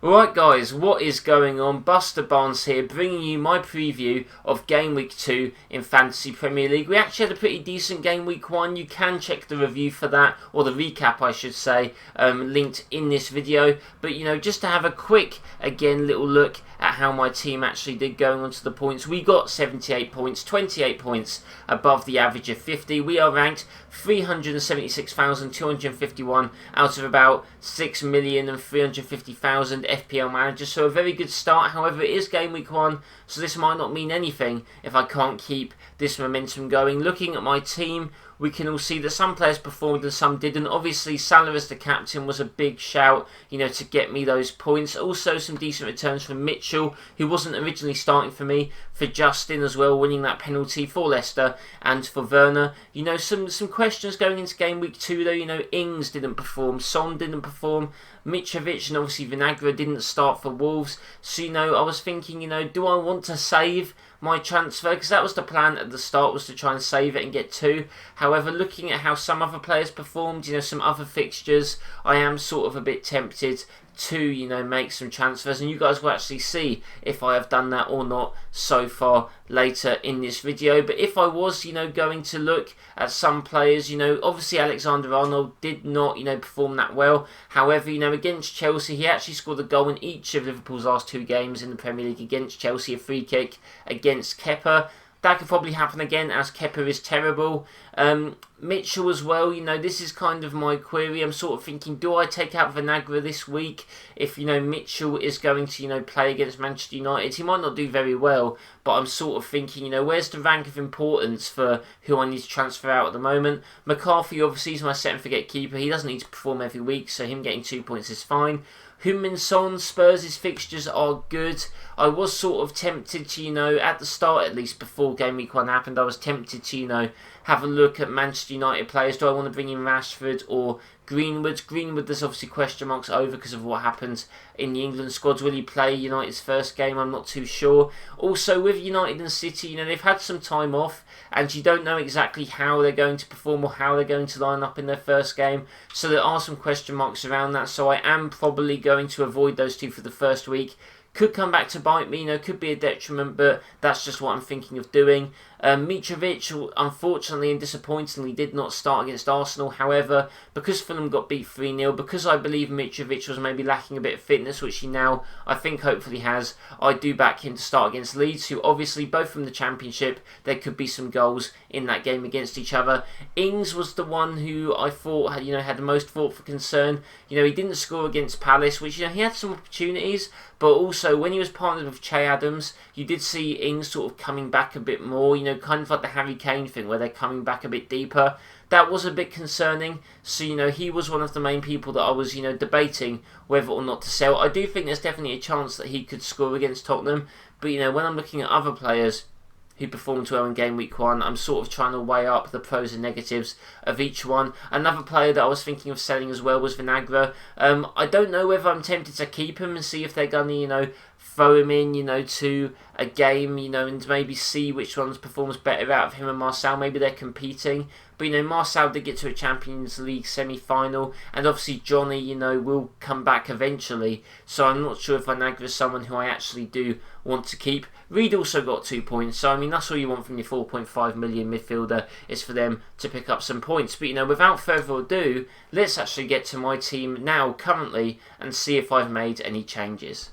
Alright guys, what is going on? BusterBarnes here, bringing you my preview of Game Week 2 in Fantasy Premier League. We actually had a pretty decent Game Week 1. You can check the review for that, or the recap I should say, linked in this video. But just to have a quick, again, little look at how my team actually did going on to the points. We got 78 points, 28 points above the average of 50. We are ranked 376,251 out of about 6,350,000 FPL managers, so a very good start. However, it is Game Week 1, so this might not mean anything if I can't keep this momentum going. Looking at my team, we can all see that some players performed and some didn't. Obviously, Salah as the captain was a big shout, to get me those points. Also, some decent returns from Mitchell, who wasn't originally starting for me, for Justin as well, winning that penalty for Leicester, and for Werner. Some questions going into Game Week 2 though. Ings didn't perform, Son didn't perform, Mitrovic and obviously Vinagre didn't start for Wolves. So, I was thinking, do I want to save my transfer? Because that was the plan at the start, was to try and save it and get 2. However, looking at how some other players performed, some other fixtures, I am sort of a bit tempted to, make some transfers, and you guys will actually see if I have done that or not so far later in this video. But if I was, going to look at some players, obviously Alexander-Arnold did not, perform that well. However, against Chelsea, he actually scored a goal in each of Liverpool's last 2 games in the Premier League against Chelsea, a free kick against Kepa. That could probably happen again, as Kepa is terrible. Mitchell as well, this is kind of my query. I'm sort of thinking, do I take out Vinagre this week if, Mitchell is going to, play against Manchester United? He might not do very well, but I'm sort of thinking, where's the rank of importance for who I need to transfer out at the moment? McCarthy obviously is my set and forget keeper. He doesn't need to perform every week, so him getting 2 points is fine. Heung-min Son, Spurs' fixtures are good. I was sort of tempted to, at the start at least, before Game Week 1 happened, I was tempted to, have a look at Manchester United players. Do I want to bring in Rashford or Greenwood? Greenwood, there's obviously question marks over because of what happened in the England squads. Will he play United's first game? I'm not too sure. Also, with United and City, they've had some time off, and you don't know exactly how they're going to perform or how they're going to line up in their first game. So there are some question marks around that. So I am probably going to avoid those two for the first week. Could come back to bite me, could be a detriment, but that's just what I'm thinking of doing. Mitrovic, unfortunately and disappointingly, did not start against Arsenal. However, because Fulham got beat 3-0, because I believe Mitrovic was maybe lacking a bit of fitness, which he now, I think, hopefully has, I do back him to start against Leeds, who obviously, both from the Championship, there could be some goals in that game against each other. Ings was the one who I thought had, had the most thought for concern. He didn't score against Palace, which, he had some opportunities, but also when he was partnered with Che Adams, you did see Ings sort of coming back a bit more, kind of like the Harry Kane thing where they're coming back a bit deeper. That was a bit concerning. So, he was one of the main people that I was, debating whether or not to sell. I do think there's definitely a chance that he could score against Tottenham. But, when I'm looking at other players who performed well in Game Week 1, I'm sort of trying to weigh up the pros and negatives of each one. Another player that I was thinking of selling as well was Vinagre. I don't know whether I'm tempted to keep him and see if they're going to, throw him in, to a game, and maybe see which ones performs better out of him and Marcel. Maybe they're competing. But, Marcel did get to a Champions League semi-final, and obviously Johnny, will come back eventually. So I'm not sure if Vinagre is someone who I actually do want to keep. Reed also got 2 points, so that's all you want from your 4.5 million midfielder, is for them to pick up some points. But, without further ado, let's actually get to my team now, currently, and see if I've made any changes.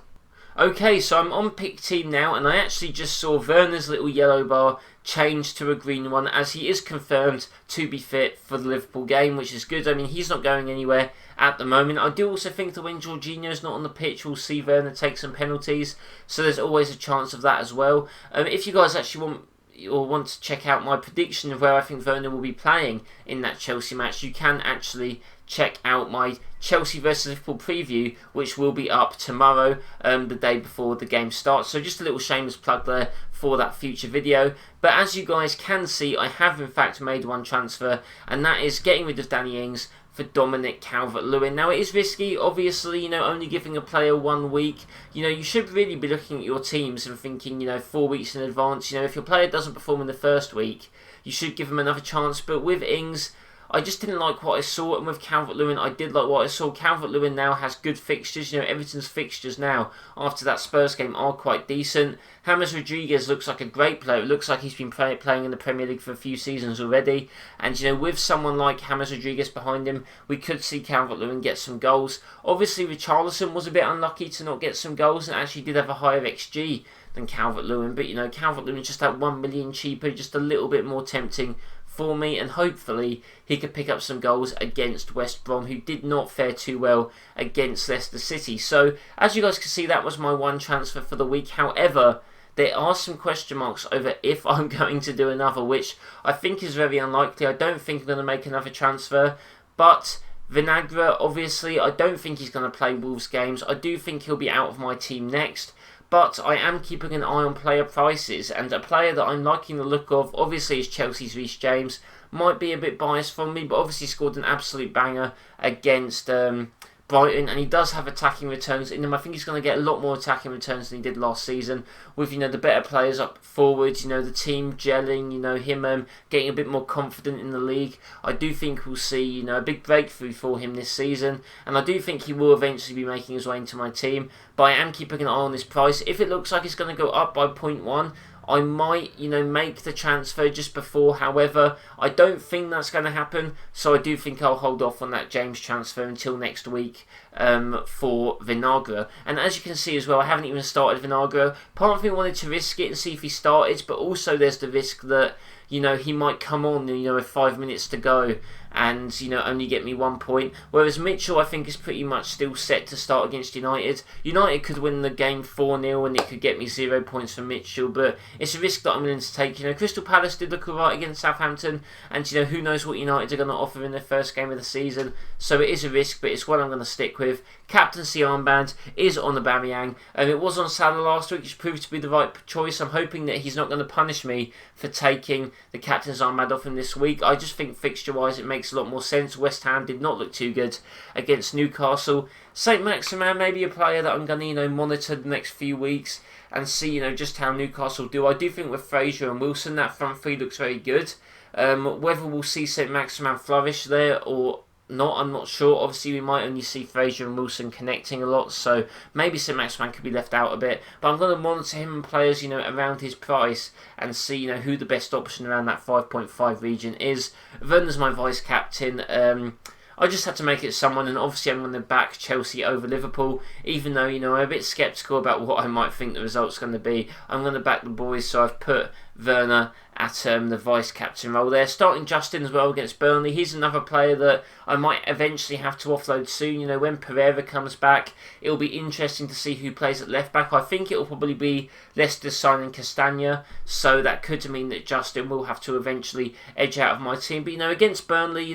Okay, so I'm on pick team now, and I actually just saw Werner's little yellow bar change to a green one, as he is confirmed to be fit for the Liverpool game, which is good. He's not going anywhere at the moment. I do also think that when Jorginho's not on the pitch, we'll see Werner take some penalties, so there's always a chance of that as well. If you guys actually want to check out my prediction of where I think Werner will be playing in that Chelsea match, you can actually check out my Chelsea vs Liverpool preview, which will be up tomorrow, the day before the game starts. So just a little shameless plug there for that future video. But as you guys can see, I have in fact made one transfer, and that is getting rid of Danny Ings for Dominic Calvert-Lewin. Now, it is risky, obviously, only giving a player 1 week. You should really be looking at your teams and thinking, 4 weeks in advance. If your player doesn't perform in the first week, you should give them another chance. But with Ings, I just didn't like what I saw, and with Calvert-Lewin, I did like what I saw. Calvert-Lewin now has good fixtures. Everton's fixtures now, after that Spurs game, are quite decent. James Rodriguez looks like a great player. It looks like he's been playing in the Premier League for a few seasons already. And, with someone like James Rodriguez behind him, we could see Calvert-Lewin get some goals. Obviously, Richarlison was a bit unlucky to not get some goals and actually did have a higher XG than Calvert-Lewin. But, Calvert-Lewin just that 1 million cheaper, just a little bit more tempting for me, and hopefully he could pick up some goals against West Brom, who did not fare too well against Leicester City. So, as you guys can see, that was my one transfer for the week. However, there are some question marks over if I'm going to do another, which I think is very unlikely. I don't think I'm going to make another transfer, but Vinagre, obviously, I don't think he's going to play Wolves games. I do think he'll be out of my team next. But I am keeping an eye on player prices, and a player that I'm liking the look of, obviously, is Chelsea's Reece James. Might be a bit biased from me, but obviously scored an absolute banger against Brighton, and he does have attacking returns in him. I think he's going to get a lot more attacking returns than he did last season, with the better players up forward, the team gelling, him getting a bit more confident in the league. I do think we'll see a big breakthrough for him this season, and I do think he will eventually be making his way into my team. But I am keeping an eye on this price. If it looks like it's going to go up by 0.1, I might, make the transfer just before. However, I don't think that's going to happen, so I do think I'll hold off on that James transfer until next week for Vinagre. And as you can see as well, I haven't even started Vinagre. Part of me wanted to risk it and see if he started, but also there's the risk that he might come on, with 5 minutes to go and, only get me 1 point. Whereas Mitchell, I think, is pretty much still set to start against United. United could win the game 4-0 and it could get me 0 points for Mitchell, but it's a risk that I'm willing to take. Crystal Palace did look alright against Southampton, and, who knows what United are going to offer in their first game of the season. So it is a risk, but it's what I'm going to stick with. Captaincy armband is on Aubameyang, and it was on Salah last week, which proved to be the right choice. I'm hoping that he's not going to punish me for taking the captain's armband off him this week. I just think fixture-wise it makes a lot more sense. West Ham did not look too good against Newcastle. St. Maximin may be a player that I'm going to monitor the next few weeks and see just how Newcastle do. I do think with Fraser and Wilson that front three looks very good. Whether we'll see St. Maximin flourish there or not, I'm not sure. Obviously, we might only see Fraser and Wilson connecting a lot, so maybe St. Maximin could be left out a bit. But I'm going to monitor him and players, around his price and see, who the best option around that 5.5 region is. Werner's my vice captain. I just had to make it someone, and obviously I'm going to back Chelsea over Liverpool, even though, I'm a bit sceptical about what I might think the result's going to be. I'm going to back the boys, so I've put Werner at the vice-captain role there. Starting Justin as well against Burnley. He's another player that I might eventually have to offload soon. When Pereira comes back, it'll be interesting to see who plays at left-back. I think it'll probably be Leicester signing Castagna, so that could mean that Justin will have to eventually edge out of my team. But, against Burnley,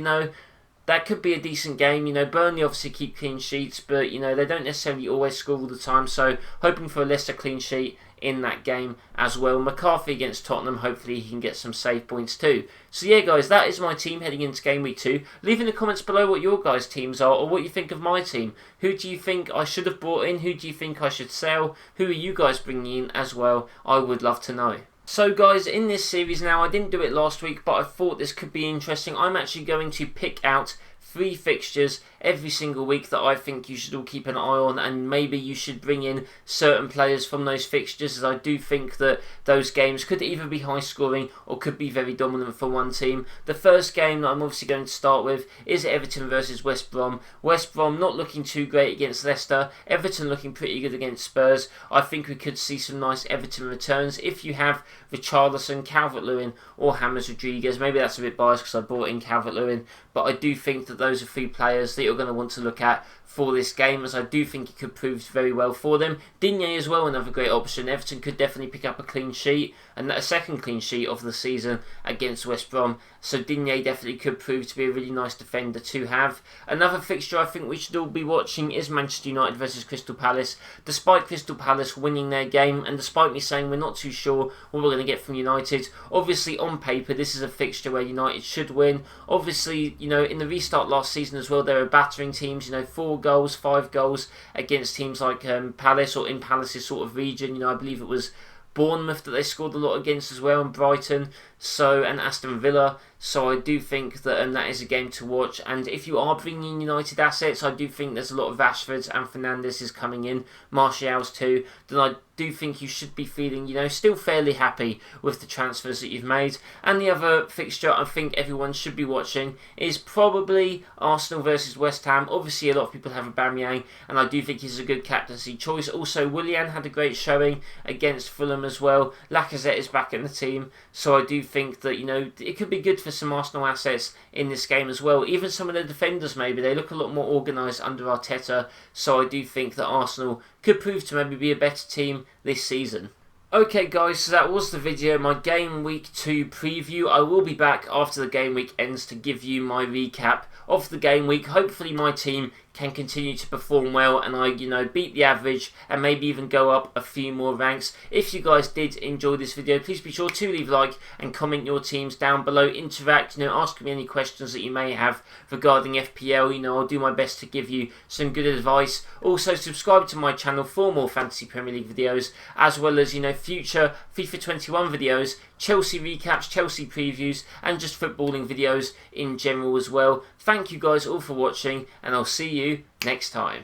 that could be a decent game. Burnley obviously keep clean sheets, but, they don't necessarily always score all the time. So, hoping for a Leicester clean sheet in that game as well. McCarthy against Tottenham, hopefully he can get some save points too. So yeah guys, that is my team heading into game week 2. Leave in the comments below what your guys' teams are or what you think of my team. Who do you think I should have brought in? Who do you think I should sell? Who are you guys bringing in as well? I would love to know. So guys, in this series now, I didn't do it last week, but I thought this could be interesting. I'm actually going to pick out 3 fixtures every single week that I think you should all keep an eye on, and maybe you should bring in certain players from those fixtures, as I do think that those games could either be high scoring or could be very dominant for one team. The first game that I'm obviously going to start with is Everton versus West Brom. West Brom not looking too great against Leicester, Everton looking pretty good against Spurs. I think we could see some nice Everton returns if you have Richarlison, Calvert-Lewin or James Rodriguez. Maybe that's a bit biased because I brought in Calvert-Lewin, but I do think that those are 3 players that you're going to want to look at for this game, as I do think it could prove very well for them. Digne as well, another great option. Everton could definitely pick up a clean sheet, and a second clean sheet of the season against West Brom. So Digne definitely could prove to be a really nice defender to have. Another fixture I think we should all be watching is Manchester United versus Crystal Palace. Despite Crystal Palace winning their game, and despite me saying we're not too sure what we're going to get from United, obviously on paper this is a fixture where United should win. Obviously, in the restart last season as well, they were battering teams, 4 goals, 5 goals against teams like Palace, or in Palace's sort of region. I believe it was Bournemouth that they scored a lot against as well, and Brighton, and Aston Villa. so I do think that that is a game to watch. And if you are bringing in United assets, I do think there's a lot of Rashfords and Fernandes is coming in, Martial's too, then I do think you should be feeling, still fairly happy with the transfers that you've made. And the other fixture I think everyone should be watching is probably Arsenal versus West Ham. Obviously a lot of people have Aubameyang, and I do think he's a good captaincy choice. Also Willian had a great showing against Fulham as well. Lacazette is back in the team, so I do think that it could be good for some Arsenal assets in this game as well. Even some of the defenders, maybe they look a lot more organised under Arteta, so I do think that Arsenal could prove to maybe be a better team this season. Okay guys, so that was the video, my Game Week 2 preview. I will be back after the Game Week ends to give you my recap of the Game Week. Hopefully my team can continue to perform well and I, beat the average and maybe even go up a few more ranks. If you guys did enjoy this video, please be sure to leave a like and comment your teams down below. Interact, ask me any questions that you may have regarding FPL. I'll do my best to give you some good advice. Also, subscribe to my channel for more Fantasy Premier League videos, as well as, future FIFA 21 videos, Chelsea recaps, Chelsea previews, and just footballing videos in general as well. Thank you guys all for watching, and I'll see you next time.